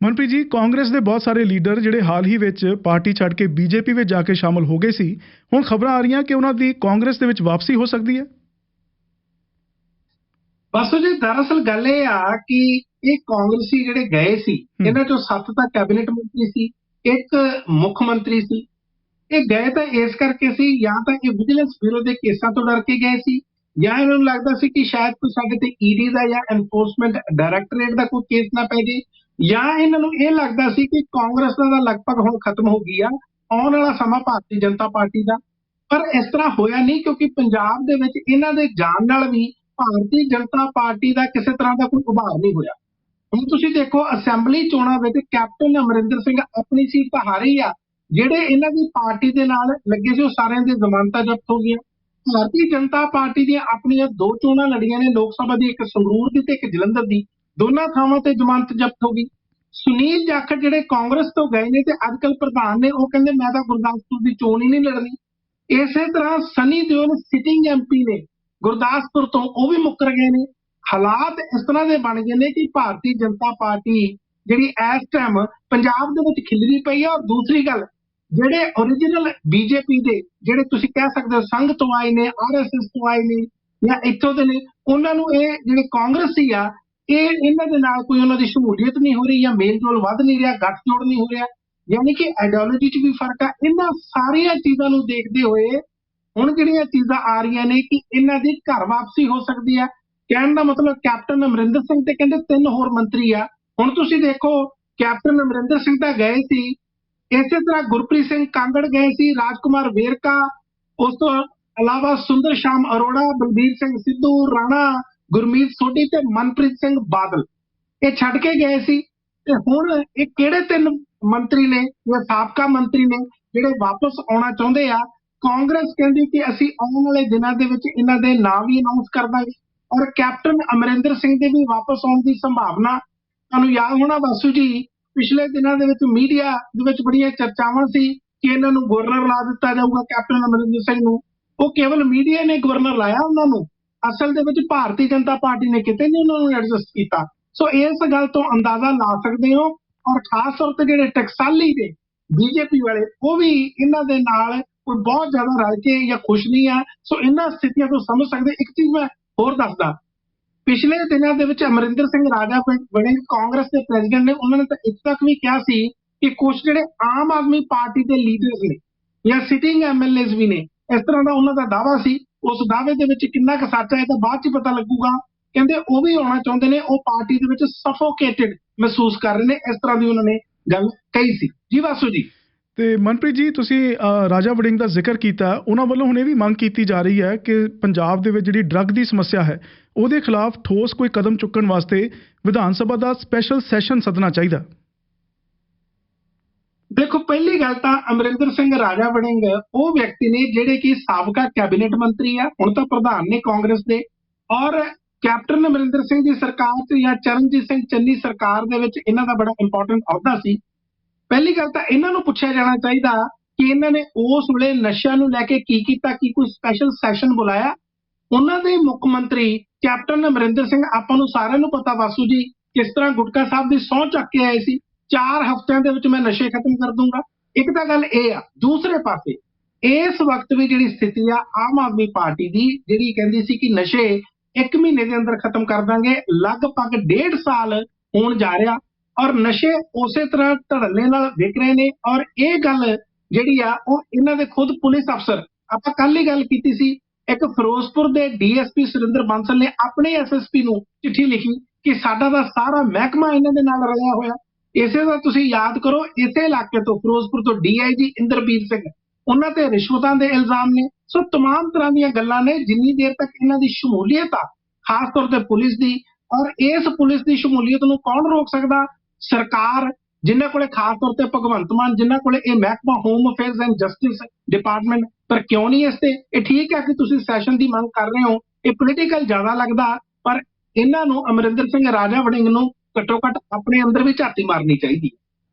ਮਨਪ੍ਰੀਤ ਜੀ, ਕਾਂਗਰਸ ਦੇ ਬਹੁਤ ਸਾਰੇ ਲੀਡਰ ਜਿਹੜੇ ਹਾਲ ਹੀ ਵਿੱਚ ਪਾਰਟੀ ਛੱਡ ਕੇ ਬੀਜੇਪੀ ਵਿੱਚ ਜਾ ਕੇ ਸ਼ਾਮਲ ਹੋ ਗਏ ਸੀ, ਹੁਣ ਖਬਰਾਂ ਆ ਰਹੀਆਂ ਕਿ ਉਹਨਾਂ ਦੀ ਕਾਂਗਰਸ ਦੇ ਵਿੱਚ ਵਾਪਸੀ ਹੋ ਸਕਦੀ ਹੈ। ਬਸ ਜੀ, ਦਰਅਸਲ ਗੱਲ ਇਹ ਆ ਕਿ ਇਹ ਕਾਂਗਰਸੀ ਜਿਹੜੇ ਗਏ ਸੀ, ਇਹਨਾਂ ਚੋਂ 7 ਤਾਂ ਕੈਬਨਿਟ ਮੰਤਰੀ ਸੀ, ਇੱਕ ਮੁੱਖ ਮੰਤਰੀ ਸੀ। ਇਹ ਗਏ ਤਾਂ ਇਸ ਕਰਕੇ ਸੀ, ਜਾਂ ਤਾਂ ਇਹ ਵਿਜੀਲੈਂਸ ਬਿਊਰੋ ਦੇ ਕੇਸਾਂ ਤੋਂ ਡਰ ਕੇ ਗਏ ਸੀ, ਜਾਂ ਇਹਨਾਂ ਨੂੰ ਲੱਗਦਾ ਸੀ ਕਿ ਸ਼ਾਇਦ ਕੋਈ ਸਾਡੇ ਤੇ ਈਡੀ ਦਾ ਜਾਂ ਐਨਫੋਰਸਮੈਂਟ ਡਾਇਰੈਕਟੋਰੇਟ ਦਾ ਕੋਈ ਕੇਸ ਨਾ ਪੈ ਜੇ, ਜਾਂ ਇਹਨਾਂ ਨੂੰ ਇਹ ਲੱਗਦਾ ਸੀ ਕਿ ਕਾਂਗਰਸ ਦਾ ਲਗਭਗ ਹੁਣ ਖਤਮ ਹੋ ਗਈ ਆ, ਆਉਣ ਵਾਲਾ ਸਮਾਂ ਭਾਰਤੀ ਜਨਤਾ ਪਾਰਟੀ ਦਾ। ਪਰ ਇਸ ਤਰ੍ਹਾਂ ਹੋਇਆ ਨਹੀਂ, ਕਿਉਂਕਿ ਪੰਜਾਬ ਦੇ ਵਿੱਚ ਇਹਨਾਂ ਦੇ ਜਾਣ ਨਾਲ ਵੀ ਭਾਰਤੀ ਜਨਤਾ ਪਾਰਟੀ ਦਾ ਕਿਸੇ ਤਰ੍ਹਾਂ ਦਾ ਕੋਈ ਉਭਾਰ ਨਹੀਂ ਹੋਇਆ। ਹੁਣ ਤੁਸੀਂ ਦੇਖੋ, ਅਸੈਂਬਲੀ ਚੋਣਾਂ ਵਿੱਚ ਕੈਪਟਨ ਅਮਰਿੰਦਰ ਸਿੰਘ ਆਪਣੀ ਸੀਟ ਤਾਂ ਹਾਰੇ ਹੀ ਆ, ਜਿਹੜੇ ਇਹਨਾਂ ਦੀ ਪਾਰਟੀ ਦੇ ਨਾਲ ਲੱਗੇ ਸੀ ਉਹ ਸਾਰਿਆਂ ਦੀ ਜ਼ਮਾਨਤਾਂ ਜ਼ਬਤ ਹੋ ਗਈਆਂ। ਭਾਰਤੀ ਜਨਤਾ ਪਾਰਟੀ ਦੀਆਂ ਆਪਣੀਆਂ 2 ਚੋਣਾਂ ਲੜੀਆਂ ਨੇ, ਲੋਕ ਸਭਾ ਦੀ, ਇੱਕ ਸੰਗਰੂਰ ਦੀ ਤੇ ਇੱਕ ਜਲੰਧਰ ਦੀ, ਦੋਨਾਂ ਥਾਵਾਂ ਤੇ ਜ਼ਮਾਨਤ ਜ਼ਬਤ ਹੋ ਗਈ। ਸੁਨੀਲ ਜਾਖੜ ਜਿਹੜੇ ਕਾਂਗਰਸ ਤੋਂ ਗਏ ਨੇ ਤੇ ਅੱਜ ਕੱਲ੍ਹ ਪ੍ਰਧਾਨ ਨੇ, ਉਹ ਕਹਿੰਦੇ ਮੈਂ ਤਾਂ ਗੁਰਦਾਸਪੁਰ ਦੀ ਚੋਣ ਹੀ ਨਹੀਂ ਲੜਨੀ। ਇਸੇ ਤਰ੍ਹਾਂ ਸਨੀ ਦਿਓਲ ਸਿਟਿੰਗ ਐਮਪੀ ਨੇ ਗੁਰਦਾਸਪੁਰ ਤੋਂ, ਉਹ ਵੀ ਮੁੱਕਰ ਗਏ ਨੇ। ਹਾਲਾਤ ਇਸ ਤਰ੍ਹਾਂ ਦੇ ਬਣ ਗਏ ਨੇ ਕਿ ਭਾਰਤੀ ਜਨਤਾ ਪਾਰਟੀ ਜਿਹੜੀ ਇਸ ਟਾਈਮ ਪੰਜਾਬ ਦੇ ਵਿੱਚ ਖਿਲਰੀ ਪਈ ਆ। ਔਰ ਦੂਸਰੀ ਗੱਲ, ਜਿਹੜੇ ਓਰੀਜਨਲ ਬੀਜੇਪੀ ਦੇ, ਜਿਹੜੇ ਤੁਸੀਂ ਕਹਿ ਸਕਦੇ ਹੋ ਸੰਘ ਤੋਂ ਆਏ ਨੇ, ਆਰਐਸਐਸ ਤੋਂ ਆਏ ਨੇ ਜਾਂ ਇੱਥੋਂ ਦੇ ਨੇ, ਉਹਨਾਂ ਨੂੰ ਇਹ ਜਿਹੜੇ ਕਾਂਗਰਸੀ ਆ, ਇਹਨਾਂ ਦੇ ਨਾਲ ਕੋਈ ਉਹਨਾਂ ਦੀ ਸ਼ਮੂਲੀਅਤ ਨਹੀਂ ਹੋ ਰਹੀ, ਜਾਂ ਮੇਲ ਜੋਲ ਵੱਧ ਨਹੀਂ ਰਿਹਾ, ਗੱਠਜੋੜ ਨਹੀਂ ਹੋ ਰਿਹਾ, ਯਾਨੀ ਕਿ ਆਈਡੀਓਲੋਜੀ 'ਚ ਵੀ ਫਰਕ ਆ। ਇਹਨਾਂ ਸਾਰੀਆਂ ਚੀਜ਼ਾਂ ਨੂੰ ਦੇਖਦੇ ਹੋਏ ਹੁਣ ਜਿਹੜੀਆਂ ਚੀਜ਼ਾਂ ਆ ਰਹੀਆਂ ਨੇ ਕਿ ਇਹਨਾਂ ਦੀ ਘਰ ਵਾਪਸੀ ਹੋ ਸਕਦੀ ਆ। ਕਹਿਣ ਦਾ ਮਤਲਬ, ਕੈਪਟਨ ਅਮਰਿੰਦਰ ਸਿੰਘ ਤੇ ਕਹਿੰਦੇ 3 ਹੋਰ ਮੰਤਰੀ ਆ। ਹੁਣ ਤੁਸੀਂ ਦੇਖੋ, ਕੈਪਟਨ ਅਮਰਿੰਦਰ ਸਿੰਘ ਤਾਂ ਗਏ ਸੀ, ਇਸੇ ਤਰ੍ਹਾਂ ਗੁਰਪ੍ਰੀਤ ਸਿੰਘ ਕਾਂਗੜ ਗਏ ਸੀ, ਰਾਜਕੁਮਾਰ ਵੇਰਕਾ, ਉਸ ਤੋਂ ਇਲਾਵਾ ਸੁੰਦਰ ਸ਼ਾਮ ਅਰੋੜਾ, ਬਲਬੀਰ ਸਿੰਘ ਸਿੱਧੂ, ਰਾਣਾ ਗੁਰਮੀਤ ਸੋਢੀ ਤੇ ਮਨਪ੍ਰੀਤ ਸਿੰਘ ਬਾਦਲ, ਇਹ ਛੱਡ ਕੇ ਗਏ ਸੀ। ਤੇ ਹੁਣ ਇਹ ਕਿਹੜੇ 3 ਮੰਤਰੀ ਨੇ ਜਾਂ ਸਾਬਕਾ ਮੰਤਰੀ ਨੇ ਜਿਹੜੇ ਵਾਪਸ ਆਉਣਾ ਚਾਹੁੰਦੇ ਆ? ਕਾਂਗਰਸ ਕਹਿੰਦੀ ਕਿ ਅਸੀਂ ਆਉਣ ਵਾਲੇ ਦਿਨਾਂ ਦੇ ਵਿੱਚ ਇਹਨਾਂ ਦੇ ਨਾਂ ਵੀ ਅਨਾਉਂਸ ਕਰ ਦਾਂਗੇ, ਔਰ ਕੈਪਟਨ ਅਮਰਿੰਦਰ ਸਿੰਘ ਦੇ ਵੀ ਵਾਪਸ ਆਉਣ ਦੀ ਸੰਭਾਵਨਾ। ਤੁਹਾਨੂੰ ਯਾਦ ਹੋਣਾ ਵਾਸੂ ਜੀ, ਪਿਛਲੇ ਦਿਨਾਂ ਦੇ ਵਿੱਚ ਮੀਡੀਆ ਦੇ ਵਿੱਚ ਬੜੀਆਂ ਚਰਚਾਵਾਂ ਸੀ ਕਿ ਇਹਨਾਂ ਨੂੰ ਗਵਰਨਰ ਲਾ ਦਿੱਤਾ ਜਾਊਗਾ, ਕੈਪਟਨ ਅਮਰਿੰਦਰ ਸਿੰਘ ਨੂੰ। ਉਹ ਕੇਵਲ ਮੀਡੀਆ ਨੇ ਗਵਰਨਰ ਲਾਇਆ ਉਹਨਾਂ ਨੂੰ, ਅਸਲ ਦੇ ਵਿੱਚ ਭਾਰਤੀ ਜਨਤਾ ਪਾਰਟੀ ਨੇ ਕਿਤੇ ਨਹੀਂ ਉਹਨਾਂ ਨੂੰ ਐਡਜਸਟ ਕੀਤਾ। ਸੋ ਇਸ ਗੱਲ ਤੋਂ ਅੰਦਾਜ਼ਾ ਲਾ ਸਕਦੇ ਹੋ। ਔਰ ਖਾਸ ਤੌਰ ਤੇ ਜਿਹੜੇ ਟਕਸਾਲੀ ਦੇ ਬੀਜੇਪੀ ਵਾਲੇ, ਉਹ ਵੀ ਇਹਨਾਂ ਦੇ ਨਾਲ ਕੋਈ ਬਹੁਤ ਜ਼ਿਆਦਾ ਰਲ ਕੇ ਜਾਂ ਖੁਸ਼ ਨਹੀਂ ਆ। ਸੋ ਇਹਨਾਂ ਸਥਿਤੀਆਂ ਤੋਂ ਸਮਝ ਸਕਦੇ। ਇੱਕ ਚੀਜ਼ ਮੈਂ ਹੋਰ ਦੱਸਦਾ, ਪਿਛਲੇ ਦਿਨਾਂ ਦੇ ਵਿੱਚ ਅਮਰਿੰਦਰ ਸਿੰਘ ਰਾਜਾ ਵੜਿੰਗ ਕਾਂਗਰਸ ਦੇ ਪ੍ਰੈਜ਼ੀਡੈਂਟ ਨੇ, ਉਹਨਾਂ ਨੇ ਤਾਂ ਇੱਥੇ ਤੱਕ ਵੀ ਕਿਹਾ ਸੀ ਕਿ ਕੁਝ ਜਿਹੜੇ ਆਮ ਆਦਮੀ ਪਾਰਟੀ ਦੇ ਲੀਡਰਸ ਨੇ ਜਾਂ ਸਿਟਿੰਗ ਐਮਐਲਏਜ਼ ਵੀ ਨੇ, ਇਸ ਤਰ੍ਹਾਂ ਦਾ ਉਹਨਾਂ ਦਾ ਦਾਅਵਾ ਸੀ। ਉਸ ਦਾਅਵੇ ਦੇ ਵਿੱਚ ਕਿੰਨਾ ਕੁ ਸੱਚ ਹੈ ਇਹ ਤਾਂ ਬਾਅਦ 'ਚ ਪਤਾ ਲੱਗੂਗਾ। ਕਹਿੰਦੇ ਉਹ ਵੀ ਆਉਣਾ ਚਾਹੁੰਦੇ ਨੇ, ਉਹ ਪਾਰਟੀ ਦੇ ਵਿੱਚ ਸਫੋਕੇਟਡ ਮਹਿਸੂਸ ਕਰ ਰਹੇ ਨੇ, ਇਸ ਤਰ੍ਹਾਂ ਦੀ ਉਹਨਾਂ ਨੇ ਗੱਲ ਕਹੀ ਸੀ। ਜੀ ਵਾਸੂ ਜੀ। ਤੇ ਮਨਪ੍ਰੀਤ ਜੀ, ਤੁਸੀਂ ਰਾਜਾ ਵੜਿੰਗ ਦਾ ਜ਼ਿਕਰ ਕੀਤਾ, ਉਹਨਾਂ ਵੱਲੋਂ ਹੁਣ ਇਹ ਵੀ ਮੰਗ ਕੀਤੀ ਜਾ ਰਹੀ ਹੈ ਕਿ ਪੰਜਾਬ ਦੇ ਵਿੱਚ ਜਿਹੜੀ ਡਰੱਗ ਦੀ ਸਮੱਸਿਆ ਹੈ, ਉਹਦੇ ਖਿਲਾਫ ਠੋਸ ਕੋਈ ਕਦਮ ਚੁੱਕਣ ਵਾਸਤੇ ਵਿਧਾਨ ਸਭਾ ਦਾ ਸਪੈਸ਼ਲ ਸੈਸ਼ਨ ਸੱਦਣਾ ਚਾਹੀਦਾ। ਦੇਖੋ, ਪਹਿਲੀ ਗੱਲ ਤਾਂ ਅਮਰਿੰਦਰ ਸਿੰਘ ਰਾਜਾ ਵੜਿੰਗ ਉਹ ਵਿਅਕਤੀ ਨੇ ਜਿਹੜੇ ਕਿ ਸਾਬਕਾ ਕੈਬਨਿਟ ਮੰਤਰੀ ਆ, ਹੁਣ ਤਾਂ ਪ੍ਰਧਾਨ ਨੇ ਕਾਂਗਰਸ ਦੇ। ਔਰ ਕੈਪਟਨ ਅਮਰਿੰਦਰ ਸਿੰਘ ਦੀ ਸਰਕਾਰ 'ਚ ਜਾਂ ਚਰਨਜੀਤ ਸਿੰਘ ਚੰਨੀ ਸਰਕਾਰ ਦੇ ਵਿੱਚ ਇਹਨਾਂ ਦਾ ਬੜਾ ਇੰਪੋਰਟੈਂਟ ਅਹੁਦਾ ਸੀ। ਪਹਿਲੀ ਗੱਲ ਤਾਂ ਇਹਨਾਂ ਨੂੰ ਪੁੱਛਿਆ ਜਾਣਾ ਚਾਹੀਦਾ ਕਿ ਇਹਨਾਂ ਨੇ ਉਸ ਵੇਲੇ ਨਸ਼ਿਆਂ ਨੂੰ ਲੈ ਕੇ ਕੀ ਕੀਤਾ, ਕੀ ਕੋਈ ਸਪੈਸ਼ਲ ਸੈਸ਼ਨ ਬੁਲਾਇਆ? ਉਹਨਾਂ ਦੇ ਮੁੱਖ ਮੰਤਰੀ ਕੈਪਟਨ ਅਮਰਿੰਦਰ ਸਿੰਘ, ਆਪਾਂ ਨੂੰ ਸਾਰਿਆਂ ਨੂੰ ਪਤਾ ਵਾਸੂ ਜੀ, ਕਿਸ ਤਰ੍ਹਾਂ ਗੁਟਕਾ ਸਾਹਿਬ ਦੀ ਸਹੁੰ ਚੱਕ ਕੇ ਆਏ ਸੀ, 4 ਹਫ਼ਤਿਆਂ ਦੇ ਵਿੱਚ ਮੈਂ ਨਸ਼ੇ ਖਤਮ ਕਰ ਦੂੰਗਾ। ਇੱਕ ਤਾਂ ਗੱਲ ਇਹ ਆ। ਦੂਸਰੇ ਪਾਸੇ ਇਸ ਵਕਤ ਵੀ ਜਿਹੜੀ ਸਥਿਤੀ ਆ ਆਮ ਆਦਮੀ ਪਾਰਟੀ ਦੀ, ਜਿਹੜੀ ਕਹਿੰਦੀ ਸੀ ਕਿ ਨਸ਼ੇ 1 ਮਹੀਨੇ ਦੇ ਅੰਦਰ ਖਤਮ ਕਰ ਦਾਂਗੇ, ਲਗਭਗ 1.5 ਸਾਲ ਹੋਣ ਜਾ ਰਿਹਾ ਔਰ ਨਸ਼ੇ ਉਸੇ ਤਰ੍ਹਾਂ ਧੜੱਲੇ ਨਾਲ ਵਿਕ ਰਹੇ ਨੇ। ਔਰ ਇਹ ਗੱਲ ਜਿਹੜੀ ਆ ਉਹ ਇਹਨਾਂ ਦੇ ਖੁਦ ਪੁਲਿਸ ਅਫਸਰ, ਆਪਾਂ ਕੱਲ ਹੀ ਗੱਲ ਕੀਤੀ ਸੀ, ਇੱਕ ਫਿਰੋਜ਼ਪੁਰ ਦੇ ਡੀਐਸਪੀ ਸੁਰਿੰਦਰ ਬਾਂਸਲ ਨੇ ਆਪਣੇ ਐਸਐਸਪੀ ਨੂੰ ਚਿੱਠੀ ਲਿਖੀ ਕਿ ਸਾਡਾ ਦਾ ਸਾਰਾ ਮਹਿਕਮਾ ਇਹਨਾਂ ਦੇ ਨਾਲ ਰਲਿਆ ਹੋਇਆ। ਇਸੇ ਦਾ ਤੁਸੀਂ ਯਾਦ ਕਰੋ, ਇਸੇ ਇਲਾਕੇ ਤੋਂ ਫਿਰੋਜ਼ਪੁਰ ਤੋਂ ਡੀਆਈਜੀ ਇੰਦਰਬੀਰ ਸਿੰਘ, ਉਹਨਾਂ ਤੇ ਰਿਸ਼ਵਤਾਂ ਦੇ ਇਲਜ਼ਾਮ ਨੇ। ਸੋ ਤਮਾਮ ਤਰ੍ਹਾਂ ਦੀਆਂ ਗੱਲਾਂ ਨੇ। ਜਿੰਨੀ ਦੇਰ ਤੱਕ ਇਹਨਾਂ ਦੀ ਸ਼ਮੂਲੀਅਤ ਆ, ਖਾਸ ਤੌਰ ਤੇ ਪੁਲਿਸ ਦੀ, ਔਰ ਇਸ ਪੁਲਿਸ ਦੀ ਸ਼ਮੂਲੀਅਤ ਨੂੰ ਕੌਣ ਰੋਕ ਸਕਦਾ? ਸਰਕਾਰ, ਜਿਨ੍ਹਾਂ ਕੋਲੇ ਖਾਸ ਤੌਰ ਤੇ ਭਗਵੰਤ ਮਾਨ, ਜਿਨ੍ਹਾਂ ਕੋਲੇ ਇਹ ਮਹਿਕਮਾ home affairs and justice department. ਪਰ ਕਿਉਂ ਨਹੀਂ ਇਸ ਤੇ? ਇਹ ਠੀਕ ਹੈ ਕਿ ਤੁਸੀਂ ਸੈਸ਼ਨ ਦੀ ਮੰਗ ਕਰ ਰਹੇ ਹੋ, ਇਹ ਪੋਲੀਟੀਕਲ ਜ਼ਿਆਦਾ ਲੱਗਦਾ, ਪਰ ਇਹਨਾਂ ਨੂੰ ਅਮਰਿੰਦਰ ਸਿੰਘ ਰਾਜਾ ਵੜਿੰਗ ਨੂੰ ਘੱਟੋ ਘੱਟ ਆਪਣੇ ਅੰਦਰ ਵੀ ਝਾਤੀ ਮਾਰਨੀ ਚਾਹੀਦੀ।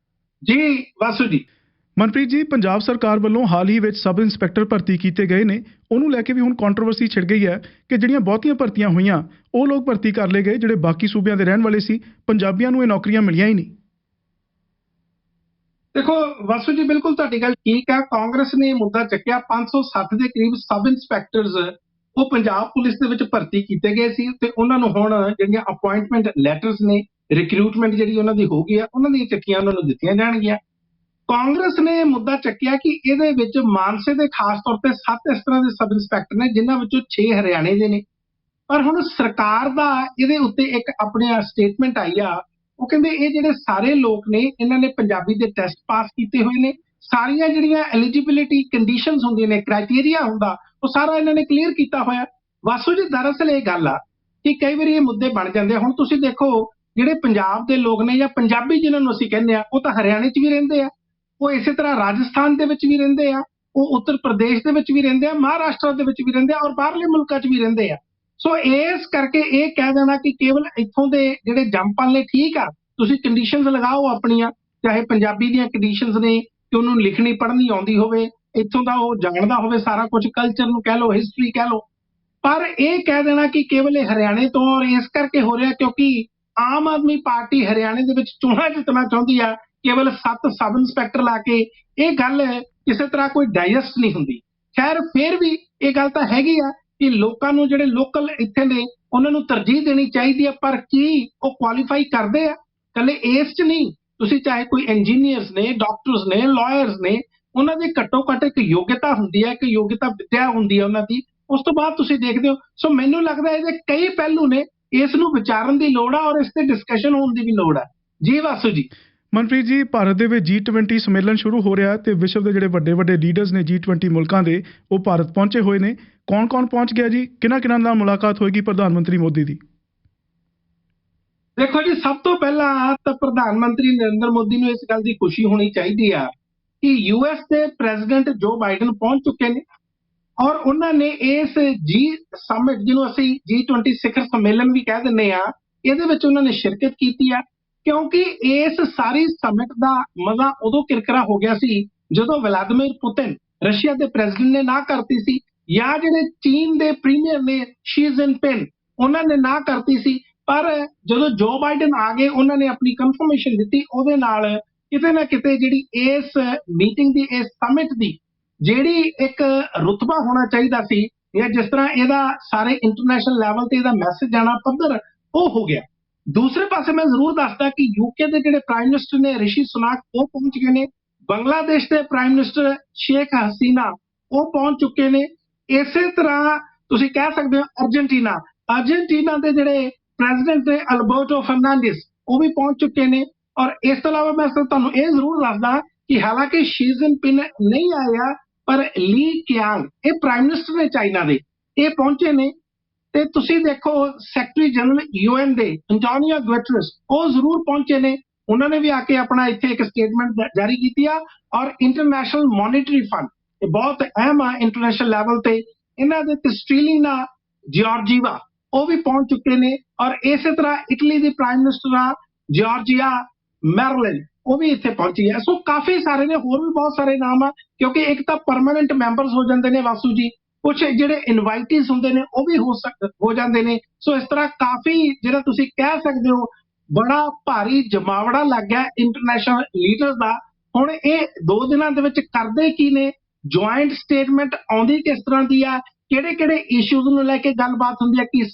ਜੀ ਵਾਸੂ ਜੀ। ਮਨਪ੍ਰੀਤ ਜੀ, ਪੰਜਾਬ ਸਰਕਾਰ ਵੱਲੋਂ ਹਾਲ ਹੀ ਵਿੱਚ ਸਬ ਇੰਸਪੈਕਟਰ ਭਰਤੀ ਕੀਤੇ ਗਏ ਨੇ, ਉਹਨੂੰ ਲੈ ਕੇ ਵੀ ਹੁਣ ਕੰਟਰੋਵਰਸੀ ਛਿੜ ਗਈ ਹੈ ਕਿ ਜਿਹੜੀਆਂ ਬਹੁਤੀਆਂ ਭਰਤੀਆਂ ਹੋਈਆਂ ਉਹ ਲੋਕ ਭਰਤੀ ਕਰ ਲਏ ਗਏ ਜਿਹੜੇ ਬਾਕੀ ਸੂਬਿਆਂ ਦੇ ਰਹਿਣ ਵਾਲੇ ਸੀ, ਪੰਜਾਬੀਆਂ ਨੂੰ ਇਹ ਨੌਕਰੀਆਂ ਮਿਲੀਆਂ ਹੀ ਨਹੀਂ। ਦੇਖੋ ਵਾਸੂ ਜੀ, ਬਿਲਕੁਲ ਤੁਹਾਡੀ ਗੱਲ ਠੀਕ ਆ। ਕਾਂਗਰਸ ਨੇ ਮੁੱਦਾ ਚੱਕਿਆ 560 ਦੇ ਕਰੀਬ ਸਬ ਇੰਸਪੈਕਟਰਸ ਉਹ ਪੰਜਾਬ ਪੁਲਿਸ ਦੇ ਵਿੱਚ ਭਰਤੀ ਕੀਤੇ ਗਏ ਸੀ ਤੇ ਉਹਨਾਂ ਨੂੰ ਹੁਣ ਜਿਹੜੀਆਂ ਅਪਾਇੰਟਮੈਂਟ ਲੈਟਰਸ ਨੇ, ਰਿਕਰੂਟਮੈਂਟ ਜਿਹੜੀ ਉਹਨਾਂ ਦੀ ਹੋ ਗਈ ਆ, ਉਹਨਾਂ ਦੀਆਂ ਚਿੱਠੀਆਂ ਉਹਨਾਂ ਨੂੰ ਦਿੱਤੀਆਂ ਜਾਣਗੀਆਂ। ਕਾਂਗਰਸ ਨੇ ਮੁੱਦਾ ਚੱਕਿਆ ਕਿ ਇਹਦੇ ਵਿੱਚ ਮਾਨਸੇ ਦੇ ਖਾਸ ਤੌਰ ਤੇ 7 ਇਸ ਤਰ੍ਹਾਂ ਦੇ ਸਬ ਇੰਸਪੈਕਟਰ ਨੇ ਜਿਨ੍ਹਾਂ ਵਿੱਚੋਂ 6 ਹਰਿਆਣੇ ਦੇ ਨੇ। ਪਰ ਹੁਣ ਸਰਕਾਰ ਦਾ ਇਹਦੇ ਉੱਤੇ ਇੱਕ ਆਪਣੇ ਸਟੇਟਮੈਂਟ ਆਈ ਆ। ਉਹ ਕਹਿੰਦੇ ਇਹ ਜਿਹੜੇ ਸਾਰੇ ਲੋਕ ਨੇ ਇਹਨਾਂ ਨੇ ਪੰਜਾਬੀ ਦੇ ਟੈਸਟ ਪਾਸ ਕੀਤੇ ਹੋਏ ਨੇ, ਸਾਰੀਆਂ ਜਿਹੜੀਆਂ ਐਲੀਜੀਬਿਲਿਟੀ ਕੰਡੀਸ਼ਨਸ ਹੁੰਦੀਆਂ ਨੇ, ਕ੍ਰਾਈਟੇਰੀਆ ਹੁੰਦਾ, ਉਹ ਸਾਰਾ ਇਹਨਾਂ ਨੇ ਕਲੀਅਰ ਕੀਤਾ ਹੋਇਆ। ਵਾਸੂ ਜੀ, ਦਰਅਸਲ ਇਹ ਗੱਲ ਆ ਕਿ ਕਈ ਵਾਰੀ ਇਹ ਮੁੱਦੇ ਬਣ ਜਾਂਦੇ ਆ। ਹੁਣ ਤੁਸੀਂ ਦੇਖੋ, ਜਿਹੜੇ ਪੰਜਾਬ ਦੇ ਲੋਕ ਨੇ ਜਾਂ ਪੰਜਾਬੀ ਜਿਨ੍ਹਾਂ ਨੂੰ ਅਸੀਂ ਕਹਿੰਦੇ ਆ, ਉਹ ਤਾਂ ਹਰਿਆਣੇ 'ਚ ਵੀ ਰਹਿੰਦੇ ਆ, ਉਹ ਇਸੇ ਤਰ੍ਹਾਂ ਰਾਜਸਥਾਨ ਦੇ ਵਿੱਚ ਵੀ ਰਹਿੰਦੇ ਆ, ਉਹ ਉੱਤਰ ਪ੍ਰਦੇਸ਼ ਦੇ ਵਿੱਚ ਵੀ ਰਹਿੰਦੇ ਆ, ਮਹਾਰਾਸ਼ਟਰ ਦੇ ਵਿੱਚ ਵੀ ਰਹਿੰਦੇ ਆ, ਔਰ ਬਾਹਰਲੇ ਮੁਲਕਾਂ 'ਚ ਵੀ ਰਹਿੰਦੇ ਆ। ਸੋ ਇਸ ਕਰਕੇ ਇਹ ਕਹਿ ਦੇਣਾ ਕਿ ਕੇਵਲ ਇੱਥੋਂ ਦੇ ਜਿਹੜੇ ਜੰਮਪਲ ਨੇ, ਠੀਕ ਆ, ਤੁਸੀਂ ਕੰਡੀਸ਼ਨਸ ਲਗਾਓ ਆਪਣੀਆਂ, ਚਾਹੇ ਪੰਜਾਬੀ ਦੀਆਂ ਕੰਡੀਸ਼ਨਸ ਨੇ ਕਿ ਉਹਨੂੰ ਲਿਖਣੀ ਪੜ੍ਹਨੀ ਆਉਂਦੀ ਹੋਵੇ, ਇੱਥੋਂ ਦਾ ਉਹ ਜਾਣਦਾ ਹੋਵੇ ਸਾਰਾ ਕੁਝ, ਕਲਚਰ ਨੂੰ ਕਹਿ ਲਓ, ਹਿਸਟਰੀ ਕਹਿ ਲਓ। ਪਰ ਇਹ ਕਹਿ ਦੇਣਾ ਕਿ ਕੇਵਲ ਇਹ ਹਰਿਆਣੇ ਤੋਂ, ਔਰ ਇਸ ਕਰਕੇ ਹੋ ਰਿਹਾ ਕਿਉਂਕਿ ਆਮ ਆਦਮੀ ਪਾਰਟੀ ਹਰਿਆਣੇ ਦੇ ਵਿੱਚ ਚੋਣਾਂ ਜਿੱਤਣਾ ਚਾਹੁੰਦੀ ਆ, ਕੇਵਲ 7 ਸਬ ਇੰਸਪੈਕਟਰ ਲਾ ਕੇ, ਇਹ ਗੱਲ ਕਿਸੇ ਤਰ੍ਹਾਂ ਕੋਈ ਡਾਈਜੈਸਟ ਨਹੀਂ ਹੁੰਦੀ। ਖੈਰ, ਫਿਰ ਵੀ ਇਹ ਗੱਲ ਤਾਂ ਹੈਗੀ ਆ ਕਿ ਲੋਕਾਂ ਨੂੰ, ਜਿਹੜੇ ਲੋਕਲ ਇੱਥੇ ਨੇ, ਉਹਨਾਂ ਨੂੰ ਤਰਜੀਹ ਦੇਣੀ ਚਾਹੀਦੀ ਆ। ਪਰ ਕੀ ਉਹ ਕੁਆਲੀਫਾਈ ਕਰਦੇ ਆ? ਕੱਲੇ ਇਸ 'ਚ ਨਹੀਂ, ਤੁਸੀਂ ਚਾਹੇ ਕੋਈ ਇੰਜੀਨੀਅਰਸ ਨੇ, ਡਾਕਟਰਸ ਨੇ, ਲਾਇਰਸ ਨੇ, ਉਹਨਾਂ ਦੀ ਘੱਟੋ ਘੱਟ ਇੱਕ ਯੋਗਤਾ ਹੁੰਦੀ ਹੈ, ਇੱਕ ਯੋਗਤਾ ਵਿਦਿਆ ਹੁੰਦੀ ਹੈ ਉਹਨਾਂ ਦੀ। ਉਸ ਤੋਂ ਬਾਅਦ ਤੁਸੀਂ ਦੇਖਦੇ ਹੋ। ਸੋ ਮੈਨੂੰ ਲੱਗਦਾ ਇਹਦੇ ਕਈ ਪਹਿਲੂ ਨੇ, ਇਸ ਨੂੰ ਵਿਚਾਰਨ ਦੀ ਲੋੜ ਆ ਔਰ ਇਸ ਤੇ ਡਿਸਕਸ਼ਨ ਹੋਣ ਦੀ ਵੀ ਲੋੜ ਆ। ਜੀ ਵਾਸੂ ਜੀ। ਮਨਪ੍ਰੀਤ ਜੀ, ਭਾਰਤ ਦੇ ਵਿੱਚ G20 ਸੰਮੇਲਨ ਸ਼ੁਰੂ ਹੋ ਰਿਹਾ ਤੇ ਵਿਸ਼ਵ ਦੇ ਜਿਹੜੇ ਵੱਡੇ ਵੱਡੇ ਲੀਡਰਸ ਨੇ G20 ਮੁਲਕਾਂ ਦੇ, ਉਹ ਭਾਰਤ ਪਹੁੰਚੇ ਹੋਏ ਨੇ। ਕੌਣ ਪਹੁੰਚ ਗਿਆ ਜੀ? ਕਿਹਨਾਂ ਨਾਲ ਮੁਲਾਕਾਤ ਹੋਏਗੀ ਪ੍ਰਧਾਨ ਮੰਤਰੀ ਮੋਦੀ ਦੀ? ਦੇਖੋ ਜੀ, ਸਭ ਤੋਂ ਪਹਿਲਾਂ ਤਾਂ ਪ੍ਰਧਾਨ ਮੰਤਰੀ ਨਰਿੰਦਰ ਮੋਦੀ ਨੂੰ ਇਸ ਗੱਲ ਦੀ ਖੁਸ਼ੀ ਹੋਣੀ ਚਾਹੀਦੀ ਆ ਕਿ US ਦੇ ਪ੍ਰੈਜ਼ੀਡੈਂਟ ਜੋ ਬਾਈਡਨ ਪਹੁੰਚ ਚੁੱਕੇ ਨੇ ਔਰ ਉਹਨਾਂ ਨੇ ਇਸ ਜੀ ਸਮਿਟ, ਜਿਹਨੂੰ ਅਸੀਂ G20 ਸਿਖਰ ਸੰਮੇਲਨ ਵੀ ਕਹਿ ਦਿੰਦੇ ਆ, ਇਹਦੇ ਵਿੱਚ ਉਹਨਾਂ ਨੇ ਸ਼ਿਰਕਤ ਕੀਤੀ ਆ। ਕਿਉਂਕਿ ਇਸ ਸਾਰੀ ਸਮਿਟ ਦਾ ਮਜ਼ਾ ਉਦੋਂ ਕਿਰਕਰਾ ਹੋ ਗਿਆ ਸੀ ਜਦੋਂ ਵਲਾਦੀਮੀਰ ਪੁਤਿਨ, ਰਸ਼ੀਆ ਦੇ ਪ੍ਰੈਜ਼ੀਡੈਂਟ, ਨੇ ਨਾ ਕਰਤੀ ਸੀ, ਜਾਂ ਜਿਹੜੇ ਚੀਨ ਦੇ ਪ੍ਰੀਮੀਅਰ ਨੇ ਸ਼ੀ ਜਿਨਪਿੰਗ, ਉਹਨਾਂ ਨੇ ਨਾ ਕਰਤੀ ਸੀ। ਪਰ ਜਦੋਂ ਜੋ ਬਾਈਡਨ ਆ ਗਏ, ਉਹਨਾਂ ਨੇ ਆਪਣੀ ਕਨਫਰਮੇਸ਼ਨ ਦਿੱਤੀ। ਉਹਦੇ ਨਾਲ ਕਿਤੇ ਨਾ ਕਿਤੇ ਜਿਹੜੀ ਇਸ ਮੀਟਿੰਗ ਦੀ, ਇਸ ਸਮਿਟ ਦੀ ਜਿਹੜੀ ਇੱਕ ਰੁਤਬਾ ਹੋਣਾ ਚਾਹੀਦਾ ਸੀ, ਜਾਂ ਜਿਸ ਤਰ੍ਹਾਂ ਇਹਦਾ ਸਾਰੇ ਇੰਟਰਨੈਸ਼ਨਲ ਲੈਵਲ ਤੇ ਇਹਦਾ ਮੈਸੇਜ ਜਾਣਾ ਪੱਧਰ, ਉਹ ਹੋ ਗਿਆ। ਦੂਸਰੇ ਪਾਸੇ ਮੈਂ ਜ਼ਰੂਰ ਦੱਸਦਾ ਕਿ UK ਦੇ ਜਿਹੜੇ ਪ੍ਰਾਈਮ ਮਿਨਿਸਟਰ ਨੇ ਰਿਸ਼ੀ ਸੁਨਾਕ, ਉਹ ਪਹੁੰਚ ਗਏ ਨੇ। ਬੰਗਲਾਦੇਸ਼ ਦੇ ਪ੍ਰਾਈਮ ਮਿਨਿਸਟਰ ਸ਼ੇਖ ਹਸੀਨਾ, ਉਹ ਪਹੁੰਚ ਚੁੱਕੇ ਨੇ। ਇਸੇ ਤਰ੍ਹਾਂ ਤੁਸੀਂ ਕਹਿ ਸਕਦੇ ਹੋ ਅਰਜਨਟੀਨਾ ਦੇ ਜਿਹੜੇ ਪ੍ਰੈਜ਼ੀਡੈਂਟ ਨੇ ਅਲਬਰਟੋ ਫਰਨਾਂਡਿਸ, ਉਹ ਵੀ ਪਹੁੰਚ ਚੁੱਕੇ ਨੇ। ਔਰ ਇਸ ਤੋਂ ਇਲਾਵਾ ਮੈਂ ਤੁਹਾਨੂੰ ਇਹ ਜ਼ਰੂਰ ਦੱਸਦਾ ਕਿ ਹਾਲਾਂਕਿ ਸ਼ੀ ਜਿਨਪਿੰਗ ਨਹੀਂ ਆਇਆ, ਪਰ ਲੀ ਕਿਆਂਗ, ਇਹ ਪ੍ਰਾਈਮ ਮਿਨਿਸਟਰ ਨੇ ਚਾਈਨਾ ਦੇ, ਇਹ ਪਹੁੰਚੇ ਨੇ। ਤੇ ਤੁਸੀਂ ਦੇਖੋ, ਸੈਕਟਰੀ ਜਨਰਲ UN ਦੇ ਐਂਟੋਨੀਓ ਗੁਟੇਰਸ, ਉਹ ਜ਼ਰੂਰ ਪਹੁੰਚੇ ਨੇ। ਉਹਨਾਂ ਨੇ ਵੀ ਆ ਕੇ ਆਪਣਾ ਇੱਥੇ ਇੱਕ ਸਟੇਟਮੈਂਟ ਜਾਰੀ ਕੀਤੀ ਆ। ਔਰ ਇੰਟਰਨੈਸ਼ਨਲ ਮੋਨੀਟਰੀ ਫੰਡ, ਇਹ ਬਹੁਤ ਅਹਿਮ ਆ ਇੰਟਰਨੈਸ਼ਨਲ ਲੈਵਲ ਤੇ, ਇਹਨਾਂ ਦੇ ਕ੍ਰਿਸਟੈਲਿਨਾ ਜਿਓਰਜੀਵਾ, ਉਹ ਵੀ ਪਹੁੰਚ ਚੁੱਕੇ ਨੇ। ਔਰ ਇਸੇ ਤਰ੍ਹਾਂ ਇਟਲੀ ਦੀ ਪ੍ਰਾਈਮ ਮਿਨਿਸਟਰ ਆ ਜਿਓਰਜੀਆ ਮੈਰਲਿਨ, ਉਹ ਵੀ ਇੱਥੇ ਪਹੁੰਚੀ ਹੈ। ਸੋ ਕਾਫੀ ਸਾਰੇ ਨੇ, ਹੋਰ ਵੀ ਬਹੁਤ ਸਾਰੇ ਨਾਮ ਆ, ਕਿਉਂਕਿ ਇੱਕ ਤਾਂ ਪਰਮਾਨੈਂਟ ਮੈਂਬਰਸ ਹੋ ਜਾਂਦੇ ਨੇ ਵਾਸੂ ਜੀ, ਕੁਝ ਜਿਹੜੇ ਇਨਵਾਈਟੀਜ਼ ਹੁੰਦੇ ਨੇ ਉਹ ਵੀ ਹੋ ਜਾਂਦੇ ਨੇ। ਸੋ ਇਸ ਤਰ੍ਹਾਂ ਕਾਫੀ, ਜਿਹੜਾ ਤੁਸੀਂ ਕਹਿ ਸਕਦੇ ਹੋ, ਬੜਾ ਭਾਰੀ ਜਮਾਵੜਾ ਲੱਗ ਗਿਆ ਇੰਟਰਨੈਸ਼ਨਲ ਲੀਡਰਸ ਦਾ। ਹੁਣ ਇਹ 2 ਦਿਨਾਂ ਦੇ ਵਿੱਚ ਕਰਦੇ ਕੀ ਨੇ, ਜੁਆਇੰਟ ਸਟੇਟਮੈਂਟ ਆਉਂਦੀ ਕਿਸ ਤਰ੍ਹਾਂ ਦੀ ਆ, ਕਿਹੜੇ ਇਸ਼ੂਜ਼ ਨੂੰ ਲੈ ਕੇ ਗੱਲਬਾਤ ਹੁੰਦੀ ਹੈ, ਕਿ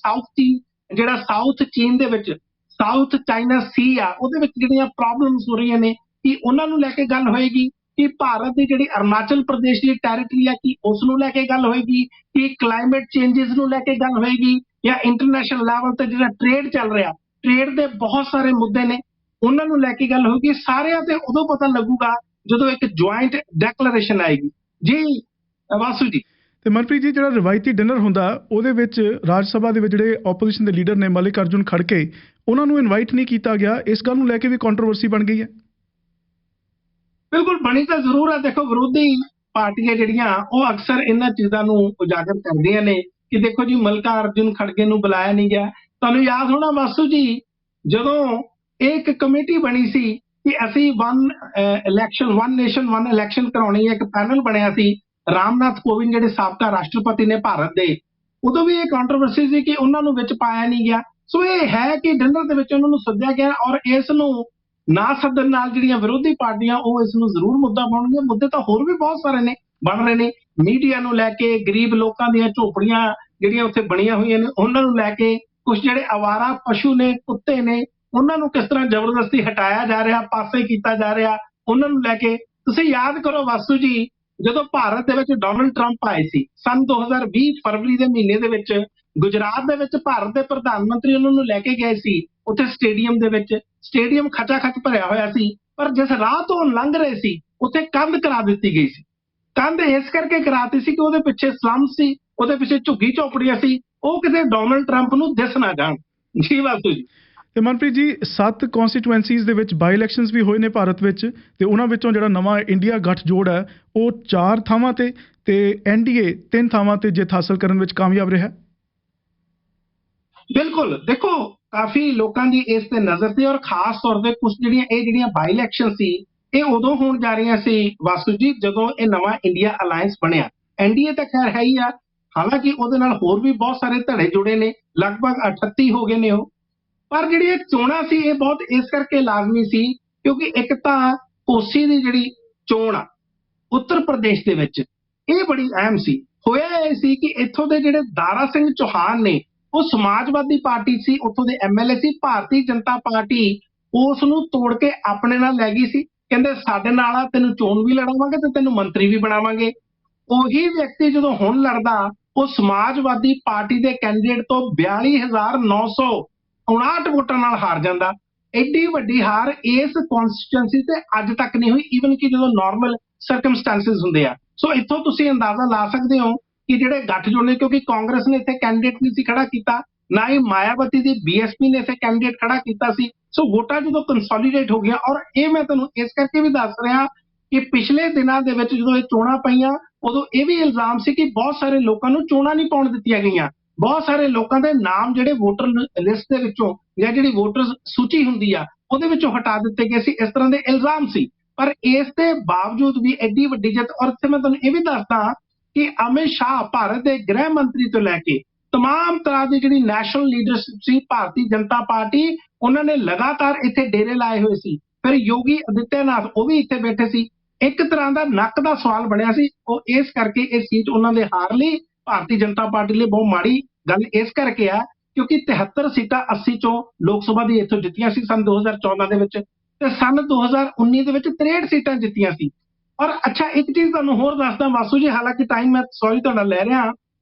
ਸਾਊਥ ਚੀਨ ਦੇ ਵਿੱਚ, ਸਾਊਥ ਚਾਈਨਾ ਸੀ ਆ, ਉਹਦੇ ਵਿੱਚ ਜਿਹੜੀਆਂ ਪ੍ਰੋਬਲਮਸ ਹੋ ਰਹੀਆਂ ਨੇ, ਕਿ ਉਹਨਾਂ ਨੂੰ ਲੈ ਕੇ ਗੱਲ ਹੋਏਗੀ, ਕਿ ਭਾਰਤ ਦੀ ਜਿਹੜੀ ਅਰੁਣਾਚਲ ਪ੍ਰਦੇਸ਼ ਦੀ ਟੈਰੀਟਰੀ ਆ, ਕਿ ਉਸ ਨੂੰ ਲੈ ਕੇ ਗੱਲ ਹੋਏਗੀ, ਕਿ ਕਲਾਈਮੇਟ ਚੇਂਜਸ ਨੂੰ ਲੈ ਕੇ ਗੱਲ ਹੋਏਗੀ, ਜਾਂ ਇੰਟਰਨੈਸ਼ਨਲ ਲੈਵਲ ਤੇ ਜਿਹੜਾ ਟ੍ਰੇਡ ਚੱਲ ਰਿਹਾ, ਟ੍ਰੇਡ ਦੇ ਬਹੁਤ ਸਾਰੇ ਮੁੱਦੇ ਨੇ, ਉਹਨਾਂ ਨੂੰ ਲੈ ਕੇ ਗੱਲ ਹੋਏਗੀ। ਸਾਰਿਆਂ ਤੇ ਉਦੋਂ ਪਤਾ ਲੱਗੂਗਾ ਜਦੋਂ ਇੱਕ ਜੁਆਇੰਟ ਡੈਕਲੇਰੇਸ਼ਨ ਆਏਗੀ। ਜੀ ਵਾਸੂ ਜੀ। ਤੇ ਮਨਪ੍ਰੀਤ ਜੀ, ਜਿਹੜਾ ਰਵਾਇਤੀ ਡਿਨਰ ਹੁੰਦਾ, ਉਹਦੇ ਵਿੱਚ ਰਾਜ ਸਭਾ ਦੇ ਵਿੱਚ ਜਿਹੜੇ ਆਪੋਜੀਸ਼ਨ ਦੇ ਲੀਡਰ ਨੇ ਮਲਿਕ ਅਰਜੁਨ ਖੜਕੇ, ਉਹਨਾਂ ਨੂੰ ਇਨਵਾਈਟ ਨਹੀਂ ਕੀਤਾ ਗਿਆ। ਇਸ ਗੱਲ ਨੂੰ ਲੈ ਕੇ ਵੀ ਕੰਟਰੋਵਰਸੀ ਬਣ ਗਈ ਹੈ। ਬਿਲਕੁਲ ਬਣੀ ਤਾਂ ਜ਼ਰੂਰ ਹੈ। ਦੇਖੋ, ਵਿਰੋਧੀ ਪਾਰਟੀਆਂ ਜਿਹੜੀਆਂ, ਉਹ ਅਕਸਰ ਇਹਨਾਂ ਚੀਜ਼ਾਂ ਨੂੰ ਉਜਾਗਰ ਕਰਦੀਆਂ ਨੇ ਕਿ ਦੇਖੋ ਜੀ, ਮਲਿਕਾ ਅਰਜੁਨ ਖੜਗੇ ਨੂੰ ਬੁਲਾਇਆ ਨਹੀਂ ਗਿਆ। ਤੁਹਾਨੂੰ ਯਾਦ ਹੋਣਾ ਵਾਸੂ ਜੀ, ਜਦੋਂ ਇੱਕ ਕਮੇਟੀ ਬਣੀ ਸੀ ਕਿ ਅਸੀਂ ਵਨ ਨੇਸ਼ਨ ਵਨ ਇਲੈਕਸ਼ਨ ਕਰਾਉਣੀ ਹੈ, ਇੱਕ ਪੈਨਲ ਬਣਿਆ ਸੀ, ਰਾਮਨਾਥ ਕੋਵਿੰਦ ਜਿਹੜੇ ਸਾਬਕਾ ਰਾਸ਼ਟਰਪਤੀ ਨੇ ਭਾਰਤ ਦੇ, ਉਦੋਂ ਵੀ ਇਹ ਕੰਟਰੋਵਰਸੀ ਸੀ ਕਿ ਉਹਨਾਂ ਨੂੰ ਵਿੱਚ ਪਾਇਆ ਨਹੀਂ ਗਿਆ। ਸੋ ਇਹ ਹੈ ਕਿ ਡਿਨਰ ਦੇ ਵਿੱਚ ਉਹਨਾਂ ਨੂੰ ਸੱਦਿਆ ਗਿਆ ਔਰ ਇਸ ਨੂੰ ਨਾ ਸੱਦਣ ਨਾਲ ਜਿਹੜੀਆਂ ਵਿਰੋਧੀ ਪਾਰਟੀਆਂ ਉਹ ਇਸ ਨੂੰ ਜ਼ਰੂਰ ਮੁੱਦਾ ਬਣਨਗੀਆਂ। ਮੁੱਦੇ ਤਾਂ ਹੋਰ ਵੀ ਬਹੁਤ ਸਾਰੇ ਨੇ, ਬਣ ਰਹੇ ਨੇ, ਮੀਡੀਆ ਨੂੰ ਲੈ ਕੇ, ਗਰੀਬ ਲੋਕਾਂ ਦੀਆਂ ਝੋਪੜੀਆਂ ਜਿਹੜੀਆਂ ਉੱਥੇ ਬਣੀਆਂ ਹੋਈਆਂ ਨੇ ਉਹਨਾਂ ਨੂੰ ਲੈ ਕੇ, ਕੁਝ ਜਿਹੜੇ ਅਵਾਰਾ ਪਸ਼ੂ ਨੇ, ਕੁੱਤੇ ਨੇ, ਉਹਨਾਂ ਨੂੰ ਕਿਸ ਤਰ੍ਹਾਂ ਜ਼ਬਰਦਸਤੀ ਹਟਾਇਆ ਜਾ ਰਿਹਾ, ਪਾਸੇ ਕੀਤਾ ਜਾ ਰਿਹਾ, ਉਹਨਾਂ ਨੂੰ ਲੈ ਕੇ। ਤੁਸੀਂ ਯਾਦ ਕਰੋ ਵਾਸੂ ਜੀ, ਜਦੋਂ ਭਾਰਤ ਦੇ ਵਿੱਚ ਡੋਨਲਡ ਟਰੰਪ ਆਏ ਸੀ ਸਨ 2020 ਫਰਵਰੀ ਦੇ ਮਹੀਨੇ ਦੇ ਵਿੱਚ, ਗੁਜਰਾਤ ਦੇ ਵਿੱਚ ਭਾਰਤ ਦੇ ਪ੍ਰਧਾਨ ਮੰਤਰੀ ਉਹਨਾਂ ਨੂੰ ਲੈ ਕੇ ਗਏ ਸੀ ਉੱਥੇ ਸਟੇਡੀਅਮ ਦੇ ਵਿੱਚ। ਸਟੇਡੀਅਮ ਖਚਾ ਖਚ ਭਰਿਆ ਹੋਇਆ ਸੀ, ਪਰ ਜਿਸ ਰਾਹ ਤੋਂ ਉਹ ਲੰਘ ਰਹੇ ਸੀ ਉੱਥੇ ਕੰਧ ਕਰਾ ਦਿੱਤੀ ਗਈ ਸੀ। ਕੰਧ ਇਸ ਕਰਕੇ ਕਰਾਤੀ ਸੀ ਕਿ ਉਹਦੇ ਪਿੱਛੇ ਸਲਮ ਸੀ, ਉਹਦੇ ਪਿੱਛੇ ਝੁੱਗੀ ਝੋਪੜੀਆਂ ਸੀ, ਉਹ ਕਿਤੇ ਡੋਨਲਡ ਟਰੰਪ ਨੂੰ ਦਿਸ ਨਾ ਜਾਣ। ਜੀ ਵਾਸੂ ਜੀ। ਤੇ ਮਨਪ੍ਰੀਤ ਜੀ 7 ਕਨਸਟੀਟੂਐਂਸੀਜ਼ ਦੇ ਵਿੱਚ ਬਾਈ ਇਲੈਕਸ਼ਨਸ ਵੀ ਹੋਏ ਨੇ ਭਾਰਤ ਵਿੱਚ, ਤੇ ਉਹਨਾਂ ਵਿੱਚੋਂ ਜਿਹੜਾ ਨਵਾਂ ਇੰਡੀਆ ਗੱਠਜੋੜ ਹੈ ਉਹ 4 ਥਾਵਾਂ ਤੇ ਐਨਡੀਏ 3 ਥਾਵਾਂ ਤੇ ਜਿੱਤ ਹਾਸਲ ਕਰਨ ਵਿੱਚ ਕਾਮਯਾਬ ਰਿਹਾ। ਬਿਲਕੁਲ, ਦੇਖੋ ਕਾਫੀ ਲੋਕਾਂ ਦੀ ਇਸ ਤੇ ਨਜ਼ਰ ਸੀ, ਔਰ ਖਾਸ ਤੌਰ ਤੇ ਕੁਝ ਜਿਹੜੀਆਂ ਬਾਈ ਇਲੈਕਸ਼ਨ ਸੀ ਇਹ ਉਦੋਂ ਹੋਣ ਜਾ ਰਹੀਆਂ ਸੀ ਵਾਸੂ ਜੀ ਜਦੋਂ ਇਹ ਨਵਾਂ ਇੰਡੀਆ ਅਲਾਇੰਸ ਬਣਿਆ। ਐਨਡੀਏ ਤਾਂ ਖੈਰ ਹੈ ਹੀ ਆ, ਹਾਲਾਂਕਿ ਉਹਦੇ ਨਾਲ ਹੋਰ ਵੀ ਬਹੁਤ ਸਾਰੇ ਧੜੇ ਜੁੜੇ ਨੇ, ਲਗਭਗ 38 ਹੋ ਗਏ ਨੇ ਉਹ। ਪਰ ਜਿਹੜੀ ਇਹ ਚੋਣਾਂ ਸੀ ਇਹ ਬਹੁਤ ਇਸ ਕਰਕੇ ਲਾਜ਼ਮੀ ਸੀ ਕਿਉਂਕਿ ਇੱਕ ਤਾਂ ਕੋਸੀ ਦੀ ਜਿਹੜੀ ਚੋਣ ਆ ਉੱਤਰ ਪ੍ਰਦੇਸ਼ ਦੇ ਵਿੱਚ ਇਹ ਬੜੀ ਅਹਿਮ ਸੀ। ਹੋਇਆ ਇਹ ਸੀ ਕਿ ਇੱਥੋਂ ਦੇ ਜਿਹੜੇ ਦਾਰਾ ਸਿੰਘ ਚੌਹਾਨ ਨੇ ਉਹ ਸਮਾਜਵਾਦੀ ਪਾਰਟੀ ਸੀ, ਉੱਥੋਂ ਦੇ ਐਮਐਲਏ ਸੀ। ਭਾਰਤੀ ਜਨਤਾ ਪਾਰਟੀ ਉਸ ਨੂੰ ਤੋੜ ਕੇ ਆਪਣੇ ਨਾਲ ਲੈ ਗਈ ਸੀ, ਕਹਿੰਦੇ ਸਾਡੇ ਨਾਲ ਆ, ਤੈਨੂੰ ਚੋਣ ਵੀ ਲੜਾਵਾਂਗੇ ਤੇ ਤੈਨੂੰ ਮੰਤਰੀ ਵੀ ਬਣਾਵਾਂਗੇ। ਉਹੀ ਵਿਅਕਤੀ ਜਦੋਂ ਹੁਣ ਲੜਦਾ ਉਹ ਸਮਾਜਵਾਦੀ ਪਾਰਟੀ ਦੇ ਕੈਂਡੀਡੇਟ ਤੋਂ 42,959 ਵੋਟਾਂ ਨਾਲ ਹਾਰ ਜਾਂਦਾ। ਐਡੀ ਵੱਡੀ ਹਾਰ ਇਸ ਕਨਸਟੀਟੂਐਂਸੀ ਤੇ ਅੱਜ ਤੱਕ ਨਹੀਂ ਹੋਈ, ਈਵਨ ਕਿ ਜਦੋਂ ਨਾਰਮਲ ਸਰਕਮਸਟੈਂਸਸ ਹੁੰਦੇ ਆ। ਸੋ ਇੱਥੋਂ ਤੁਸੀਂ ਅੰਦਾਜ਼ਾ ਲਾ ਸਕਦੇ ਹੋ ਕਿ ਜਿਹੜੇ ਗੱਠਜੋੜ ਨੇ, ਕਿਉਂਕਿ ਕਾਂਗਰਸ ਨੇ ਇੱਥੇ ਕੈਂਡੀਡੇਟ ਨਹੀਂ ਸੀ ਖੜਾ ਕੀਤਾ, ਨਾ ਹੀ ਮਾਇਆਵਤੀ ਦੀ ਬੀਐਸਪੀ ਨੇ ਇੱਥੇ ਕੈਂਡੀਡੇਟ ਖੜਾ ਕੀਤਾ ਸੀ। ਸੋ ਵੋਟਾਂ ਜਦੋਂ ਕੰਸੋਲੀਡੇਟ ਹੋ ਗਈਆਂ, ਔਰ ਇਹ ਮੈਂ ਤੁਹਾਨੂੰ ਇਸ ਕਰਕੇ ਵੀ ਦੱਸ ਰਿਹਾ ਕਿ ਪਿਛਲੇ ਦਿਨਾਂ ਦੇ ਵਿੱਚ ਜਦੋਂ ਇਹ ਚੋਣਾਂ ਪਈਆਂ ਉਦੋਂ ਇਹ ਵੀ ਇਲਜ਼ਾਮ ਸੀ ਕਿ ਬਹੁਤ ਸਾਰੇ ਲੋਕਾਂ ਨੂੰ ਚੋਣਾਂ ਨਹੀਂ ਪਾਉਣ ਦਿੱਤੀਆਂ ਗਈਆਂ, ਬਹੁਤ ਸਾਰੇ ਲੋਕਾਂ ਦੇ ਨਾਮ ਜਿਹੜੇ ਵੋਟਰ ਲਿਸਟ ਦੇ ਵਿੱਚੋਂ ਜਾਂ ਜਿਹੜੀ ਵੋਟਰ ਸੂਚੀ ਹੁੰਦੀ ਆ ਉਹਦੇ ਵਿੱਚੋਂ ਹਟਾ ਦਿੱਤੇ ਗਏ ਸੀ, ਇਸ ਤਰ੍ਹਾਂ ਦੇ ਇਲਜ਼ਾਮ ਸੀ। ਪਰ ਇਸ ਦੇ ਬਾਵਜੂਦ ਵੀ ਐਡੀ ਵੱਡੀ ਜਿੱਤ। ਔਰ ਇੱਥੇ ਮੈਂ ਤੁਹਾਨੂੰ ਇਹ ਵੀ ਦੱਸਦਾ ਕਿ ਅਮਿਤ ਸ਼ਾਹ ਭਾਰਤ ਦੇ ਗ੍ਰਹਿ ਮੰਤਰੀ ਤੋਂ ਲੈ ਕੇ तमाम ਤਰ੍ਹਾਂ ਦੀ ਜਿਹੜੀ ਨੈਸ਼ਨਲ ਲੀਡਰਸ਼ਿਪ ਸੀ ਭਾਰਤੀ ਜਨਤਾ ਪਾਰਟੀ, ਉਹਨਾਂ ਨੇ ਲਗਾਤਾਰ ਇੱਥੇ ਡੇਰੇ ਲਾਏ ਹੋਏ ਸੀ। ਫਿਰ ਯੋਗੀ ਆਦਿੱਤਿਆਨਾਥ ਉਹ ਵੀ ਇੱਥੇ ਬੈਠੇ ਸੀ। ਇੱਕ ਤਰ੍ਹਾਂ ਦਾ ਨੱਕ ਦਾ ਸਵਾਲ ਬਣਿਆ ਸੀ। ਉਹ ਇਸ ਕਰਕੇ ਇਹ ਸੀਟ ਉਹਨਾਂ ਦੇ ਹਾਰ ਲਈ ਭਾਰਤੀ ਜਨਤਾ ਪਾਰਟੀ ਲਈ ਬਹੁਤ ਮਾੜੀ ਗੱਲ ਇਸ ਕਰਕੇ ਆ ਕਿਉਂਕਿ 73 ਸੀਟਾਂ 80 ਚੋਂ ਲੋਕ ਸਭਾ ਦੀ ਇੱਥੋਂ ਜਿੱਤੀਆਂ ਸੀ ਸਨ 2014 ਦੇ ਵਿੱਚ, ਤੇ ਸਨ 2019 ਦੇ ਵਿੱਚ 63 ਸੀਟਾਂ ਜਿੱਤੀਆਂ ਸੀ। ਔਰ ਅੱਛਾ ਇੱਕ ਚੀਜ਼ ਤੁਹਾਨੂੰ ਹੋਰ ਦੱਸਦਾ ਵਾਸੂ ਜੀ, ਹਾਲਾਂਕਿ ਟਾਈਮ ਮੈਂ ਸੌਰੀ ਤੁਹਾਡਾ ਲੈ ਰਿਹਾ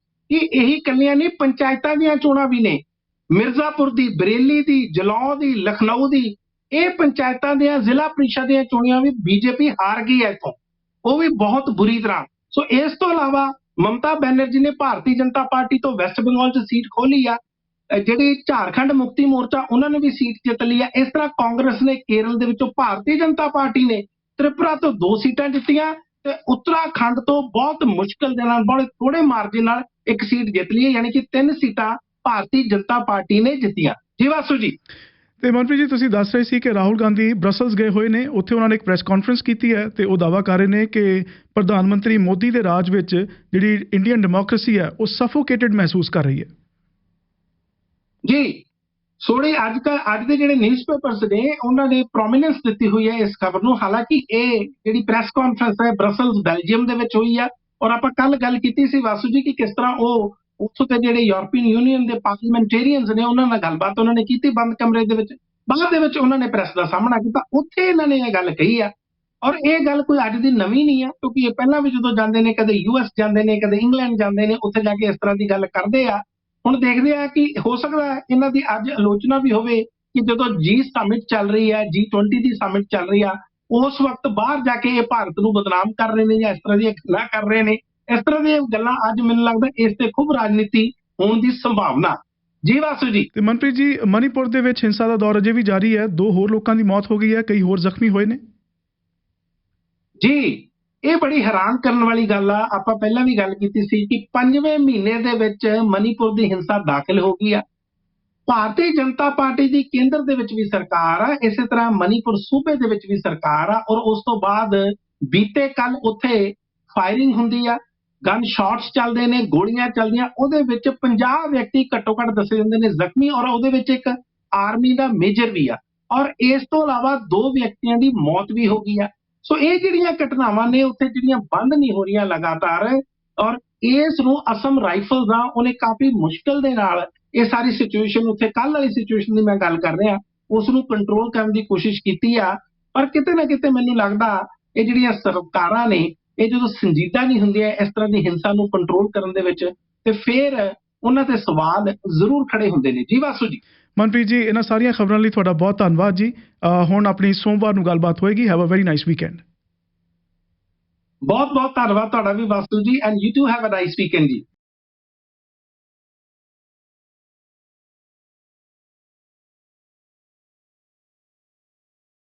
ਕਿ ਇਹੀ ਕੱਲੀਆਂ ਨਹੀਂ, ਪੰਚਾਇਤਾਂ ਦੀਆਂ ਚੋਣਾਂ ਵੀ ਨੇ। ਮਿਰਜ਼ਾਪੁਰ ਦੀ, ਬਰੇਲੀ ਦੀ, ਜਲੌਂ ਦੀ, ਲਖਨਊ ਦੀ, ਇਹ ਪੰਚਾਇਤਾਂ ਦੀਆਂ ਜ਼ਿਲ੍ਹਾ ਪ੍ਰੀਸ਼ਦ ਦੀਆਂ ਚੋਣਾਂ ਵੀ ਬੀਜੇਪੀ ਹਾਰ ਗਈ ਹੈ ਇੱਥੋਂ, ਉਹ ਵੀ ਬਹੁਤ ਬੁਰੀ ਤਰ੍ਹਾਂ। ਸੋ ਇਸ ਤੋਂ ਇਲਾਵਾ ਮਮਤਾ ਬੈਨਰਜੀ ਨੇ ਭਾਰਤੀ ਜਨਤਾ ਪਾਰਟੀ ਤੋਂ ਵੈਸਟ ਬੰਗਾਲ 'ਚ ਸੀਟ ਖੋਲੀ ਆ, ਜਿਹੜੀ ਝਾਰਖੰਡ ਮੁਕਤੀ ਮੋਰਚਾ ਉਹਨਾਂ ਨੇ ਵੀ ਸੀਟ ਜਿੱਤ ਲਈ ਆ। ਇਸ ਤਰ੍ਹਾਂ ਕਾਂਗਰਸ ਨੇ ਕੇਰਲ ਦੇ ਵਿੱਚੋਂ, ਭਾਰਤੀ ਜਨਤਾ ਪਾਰਟੀ ਨੇ ਤ੍ਰਿਪੁਰਾ ਤੋਂ 2 ਸੀਟਾਂ ਜਿੱਤੀਆਂ ਤੇ ਉੱਤਰਾਖੰਡ ਤੋਂ ਬਹੁਤ ਮੁਸ਼ਕਲ ਦੇ ਨਾਲ, ਬਹੁਤ ਥੋੜੇ ਮਾਰਜਨ ਨਾਲ ਇੱਕ ਸੀਟ ਜਿੱਤ ਲਈ, ਯਾਨੀ ਕਿ 3 ਸੀਟਾਂ ਭਾਰਤੀ ਜਨਤਾ ਪਾਰਟੀ ਨੇ ਜਿੱਤੀਆਂ। ਜੀ ਵਾਸੂ ਜੀ। ਤੇ ਮਨਪ੍ਰੀਤ ਜੀ ਤੁਸੀਂ ਦੱਸ ਰਹੇ ਸੀ ਕਿ ਰਾਹੁਲ ਗਾਂਧੀ ਬ੍ਰਸਲਸ ਗਏ ਹੋਏ ਨੇ, ਉੱਥੇ ਉਹਨਾਂ ਨੇ ਇੱਕ ਪ੍ਰੈਸ ਕਾਨਫਰੰਸ ਕੀਤੀ ਹੈ ਤੇ ਉਹ ਦਾਅਵਾ ਕਰ ਰਹੇ ਨੇ ਕਿ ਪ੍ਰਧਾਨ ਮੰਤਰੀ ਮੋਦੀ ਦੇ ਰਾਜ ਵਿੱਚ ਜਿਹੜੀ ਇੰਡੀਅਨ ਡੈਮੋਕ੍ਰੇਸੀ ਹੈ ਉਹ ਸਫੋਕੇਟਡ ਮਹਿਸੂਸ ਕਰ ਰਹੀ ਹੈ। ਜੀ ਸੋੜੇ ਅੱਜ ਦੇ ਜਿਹੜੇ ਨਿਊਜ਼ਪੇਪਰਸ ਨੇ ਉਹਨਾਂ ਨੇ ਪ੍ਰੋਮੀਨੈਂਸ ਦਿੱਤੀ ਹੋਈ ਹੈ ਇਸ ਖਬਰ ਨੂੰ। ਹਾਲਾਂਕਿ ਇਹ ਜਿਹੜੀ ਪ੍ਰੈਸ ਕਾਨਫਰੰਸ ਹੈ ਬ੍ਰਸਲਸ ਬੈਲਜੀਅਮ ਦੇ ਵਿੱਚ ਹੋਈ ਆ, ਔਰ ਆਪਾਂ ਕੱਲ ਗੱਲ ਕੀਤੀ ਸੀ ਵਾਸੂ ਜੀ ਕਿ ਕਿਸ ਤਰ੍ਹਾਂ ਉਹ ਉੱਥੋਂ ਦੇ ਜਿਹੜੇ ਯੂਰਪੀਅਨ ਯੂਨੀਅਨ ਦੇ ਪਾਰਲੀਮੈਂਟੇਰੀਅਨਸ ਨੇ ਉਹਨਾਂ ਨਾਲ ਗੱਲਬਾਤ ਉਹਨਾਂ ਨੇ ਕੀਤੀ ਬੰਦ ਕਮਰੇ ਦੇ ਵਿੱਚ। ਬਾਅਦ ਦੇ ਵਿੱਚ ਉਹਨਾਂ ਨੇ ਪ੍ਰੈਸ ਦਾ ਸਾਹਮਣਾ ਕੀਤਾ, ਉੱਥੇ ਇਹਨਾਂ ਨੇ ਇਹ ਗੱਲ ਕਹੀ ਆ। ਔਰ ਇਹ ਗੱਲ ਕੋਈ ਅੱਜ ਦੀ ਨਵੀਂ ਨਹੀਂ ਆ ਕਿਉਂਕਿ ਇਹ ਪਹਿਲਾਂ ਵੀ ਜਦੋਂ ਜਾਂਦੇ ਨੇ, ਕਦੇ ਯੂਐਸ ਜਾਂਦੇ ਨੇ, ਕਦੇ ਇੰਗਲੈਂਡ ਜਾਂਦੇ ਨੇ, ਉੱਥੇ ਜਾ ਕੇ ਇਸ ਤਰ੍ਹਾਂ ਦੀ ਗੱਲ ਕਰਦੇ ਆ। ਹੁਣ ਦੇਖਦੇ ਆ ਕਿ ਹੋ ਸਕਦਾ ਹੈ ਇਹਨਾਂ ਦੀ ਅੱਜ ਆਲੋਚਨਾ ਵੀ ਹੋਵੇ ਕਿ ਜਦੋਂ ਜੀ ਸਮਿਟ ਚੱਲ ਰਹੀ ਹੈ, G20 ਦੀ ਸਮਿਟ ਚੱਲ ਰਹੀ ਆ, ਉਸ ਵਕਤ ਬਾਹਰ ਜਾ ਕੇ ਇਹ ਭਾਰਤ ਨੂੰ ਬਦਨਾਮ ਕਰ ਰਹੇ ਨੇ ਜਾਂ ਇਸ ਤਰ੍ਹਾਂ ਦੀਆਂ ਗੱਲਾਂ ਕਰ ਰਹੇ ਨੇ। ਇਸ ਤਰ੍ਹਾਂ ਦੀਆਂ ਗੱਲਾਂ ਅੱਜ ਮੈਨੂੰ ਲੱਗਦਾ ਇਸ ਤੇ ਖੂਬ ਰਾਜਨੀਤੀ ਹੋਣ ਦੀ ਸੰਭਾਵਨਾ। ਜੀ ਵਾਸੂ ਜੀ। ਤੇ ਮਨਪ੍ਰੀਤ ਜੀ ਮਨੀਪੁਰ ਦੇ ਵਿੱਚ ਹਿੰਸਾ ਦਾ ਦੌਰ ਅਜੇ ਵੀ ਜਾਰੀ ਹੈ, 2 ਹੋਰ ਲੋਕਾਂ ਦੀ ਮੌਤ ਹੋ ਗਈ ਹੈ, ਕਈ ਹੋਰ ਜ਼ਖਮੀ ਹੋਏ ਨੇ। ਜੀ ਇਹ ਬੜੀ ਹੈਰਾਨ ਕਰਨ ਵਾਲੀ ਗੱਲ ਆ। ਆਪਾਂ ਪਹਿਲਾਂ ਵੀ ਗੱਲ ਕੀਤੀ ਸੀ ਕਿ 5ਵੇਂ ਮਹੀਨੇ ਦੇ ਵਿੱਚ ਮਨੀਪੁਰ ਦੀ ਹਿੰਸਾ ਦਾਖਲ ਹੋ ਗਈ ਆ। ਭਾਰਤੀ ਜਨਤਾ ਪਾਰਟੀ ਦੀ ਕੇਂਦਰ ਦੇ ਵਿੱਚ ਵੀ ਸਰਕਾਰ ਆ, ਇਸੇ ਤਰ੍ਹਾਂ ਮਨੀਪੁਰ ਸੂਬੇ ਦੇ ਵਿੱਚ ਵੀ ਸਰਕਾਰ ਆ, ਔਰ ਉਸ ਤੋਂ ਬਾਅਦ ਬੀਤੇ ਕੱਲ ਉੱਥੇ ਫਾਇਰਿੰਗ ਹੁੰਦੀ ਆ, ਗਨ ਸ਼ਾਟਸ ਚੱਲਦੇ ਨੇ, ਗੋਲੀਆਂ ਚੱਲਦੀਆਂ, ਉਹਦੇ ਵਿੱਚ 50 ਵਿਅਕਤੀ ਘੱਟੋ ਘੱਟ ਦੱਸੇ ਜਾਂਦੇ ਨੇ ਜ਼ਖਮੀ, ਔਰ ਉਹਦੇ ਵਿੱਚ ਇੱਕ ਆਰਮੀ ਦਾ ਮੇਜਰ ਵੀ ਆ। ਔਰ ਇਸ ਤੋਂ ਇਲਾਵਾ 2 ਵਿਅਕਤੀਆਂ ਦੀ ਮੌਤ ਵੀ ਹੋ ਗਈ ਆ। ਸੋ ਇਹ ਜਿਹੜੀਆਂ ਘਟਨਾਵਾਂ ਨੇ ਉੱਥੇ ਜਿਹੜੀਆਂ ਬੰਦ ਨਹੀਂ ਹੋ ਰਹੀਆਂ ਲਗਾਤਾਰ, ਔਰ ਇਸ ਨੂੰ ਅਸਮ ਰਾਈਫਲਸ ਆ ਉਹਨੇ ਕਾਫੀ ਮੁਸ਼ਕਲ ਦੇ ਨਾਲ ਇਹ ਸਾਰੀ ਸਿਚੁਏਸ਼ਨ, ਉੱਥੇ ਕੱਲ ਵਾਲੀ ਸਿਚੁਏਸ਼ਨ ਦੀ ਮੈਂ ਗੱਲ ਕਰ ਰਿਹਾ, ਉਸ ਨੂੰ ਕੰਟਰੋਲ ਕਰਨ ਦੀ ਕੋਸ਼ਿਸ਼ ਕੀਤੀ ਆ। ਪਰ ਕਿਤੇ ਨਾ ਕਿਤੇ ਮੈਨੂੰ ਲੱਗਦਾ ਇਹ ਜਿਹੜੀਆਂ ਸਰਕਾਰਾਂ ਨੇ ਇਹ ਜਦੋਂ ਸੰਜੀਦਾ ਨਹੀਂ ਹੁੰਦੀਆਂ ਇਸ ਤਰ੍ਹਾਂ ਦੀ ਹਿੰਸਾ ਨੂੰ ਕੰਟਰੋਲ ਕਰਨ ਦੇ ਵਿੱਚ, ਤੇ ਫਿਰ ਉਹਨਾਂ ਤੇ ਸਵਾਲ ਜ਼ਰੂਰ ਖੜੇ ਹੁੰਦੇ ਨੇ। ਜੀ ਵਾਸੂ ਜੀ। ਮਨਪ੍ਰੀਤ ਜੀ, ਇਹਨਾਂ ਸਾਰੀਆਂ ਖਬਰਾਂ ਲਈ ਤੁਹਾਡਾ ਬਹੁਤ ਧੰਨਵਾਦ ਜੀ। ਹੁਣ ਆਪਣੀ ਸੋਮਵਾਰ ਨੂੰ ਗੱਲਬਾਤ ਹੋਏਗੀ। Have a very nice weekend. ਬਹੁਤ ਬਹੁਤ ਧੰਨਵਾਦ ਤੁਹਾਡਾ ਵੀ Vasu ji, and you too have a nice weekend ਜੀ।